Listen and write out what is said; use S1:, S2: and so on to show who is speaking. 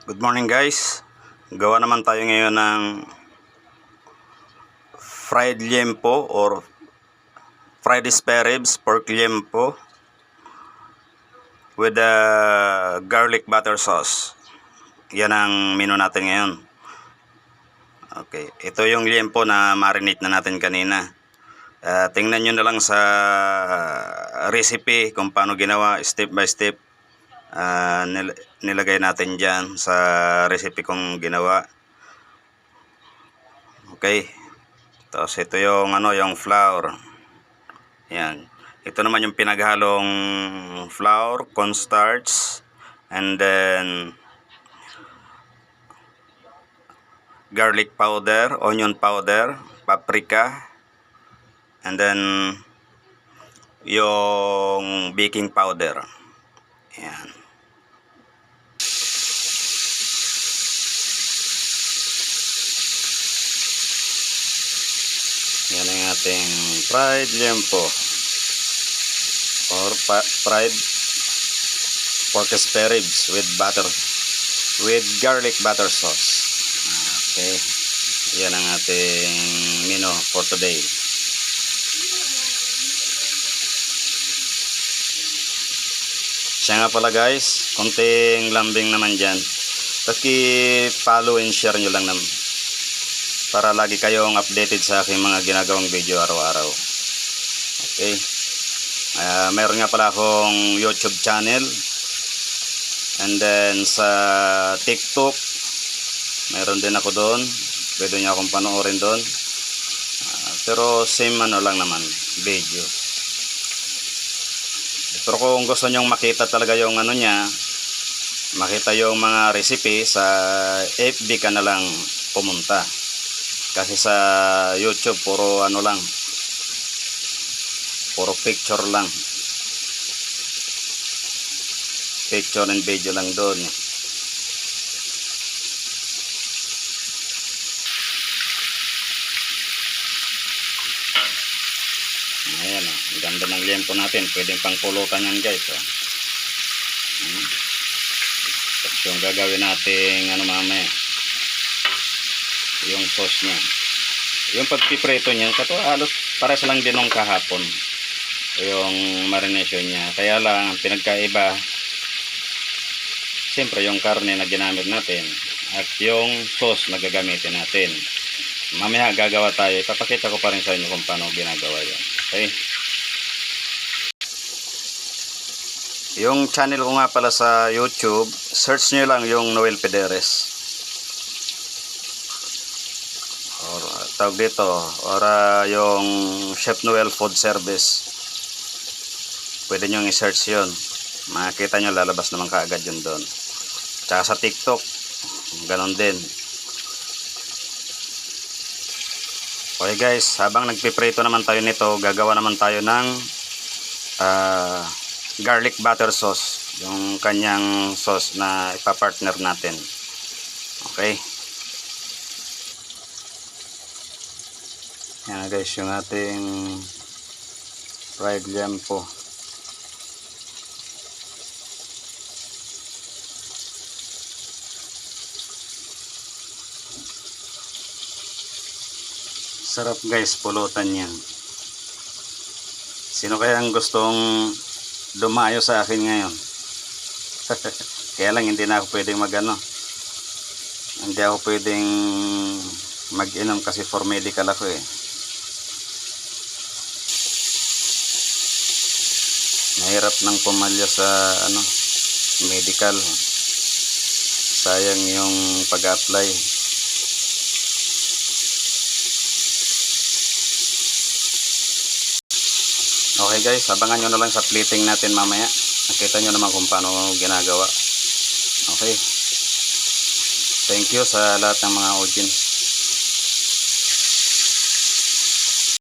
S1: Good morning guys. Gawa naman tayo ngayon ng fried liempo or fried spare ribs, pork liempo with a garlic butter sauce. Yan ang menu natin ngayon. Okay, ito yung liempo na marinate na natin kanina. Tingnan nyo na lang sa recipe kung paano ginawa step by step. Nilagay natin dyan sa recipe kong ginawa. Okay, tapos ito yung yung flour. Yan, ito naman yung pinaghalong flour, cornstarch, and then garlic powder, onion powder, paprika, and then yung baking powder. Yan. Yan ang ating fried liempo or fried pork spare ribs with garlic butter sauce. Okay, yan ang ating menu for today. Siya nga pala guys, konting lambing naman dyan. Paki-follow and share nyo lang naman para lagi kayong updated sa aking mga ginagawang video araw-araw. Okay. Meron nga pala akong YouTube channel. And then sa TikTok, meron din ako doon. Pwede nyo akong panoorin doon. Pero same lang naman, video. Pero kung gusto nyong makita talaga yung niya, makita yung mga recipe, sa FB ka na lang pumunta. Kasi sa YouTube puro lang, puro picture lang, picture and video lang doon. Ayan, ang ganda ng liempo natin. Pwedeng pang pulutan yan guys. Tapos yung gagawin natin mamaya, yung sauce niya, yung pagpiprito niya, halos pares lang din nung kahapon yung marination niya. Kaya lang pinagkaiba siyempre yung karne na ginamit natin at yung sauce na gagamitin natin. Mamaya gagawa tayo, ipapakita ko pa rin sa inyo kung paano ginagawa yan. Okay, yung channel ko nga pala sa YouTube, search nyo lang yung Noel Pederes, or tawag dito, or yung Chef Noel Food Service. Pwede nyo i-search yun, makikita nyo, lalabas naman kaagad yun doon. Tsaka sa TikTok ganon din. Okay guys, habang nagpiprito naman tayo nito, gagawa naman tayo ng garlic butter sauce, yung kanyang sauce na ipapartner natin. Okay, yan guys yung ating fried liempo. Sarap guys, pulutan yan. Sino kaya ang gustong dumayo sa akin ngayon? Kaya lang hindi na ako pwedeng hindi ako pwedeng mag-inom kasi for medical ako eh. Mahirap nang pumalya sa medical. Sayang yung pag-apply. Okay guys, abangan nyo na lang sa plating natin mamaya. Nakita nyo naman kung paano ginagawa. Okay, thank you sa lahat ng mga audience.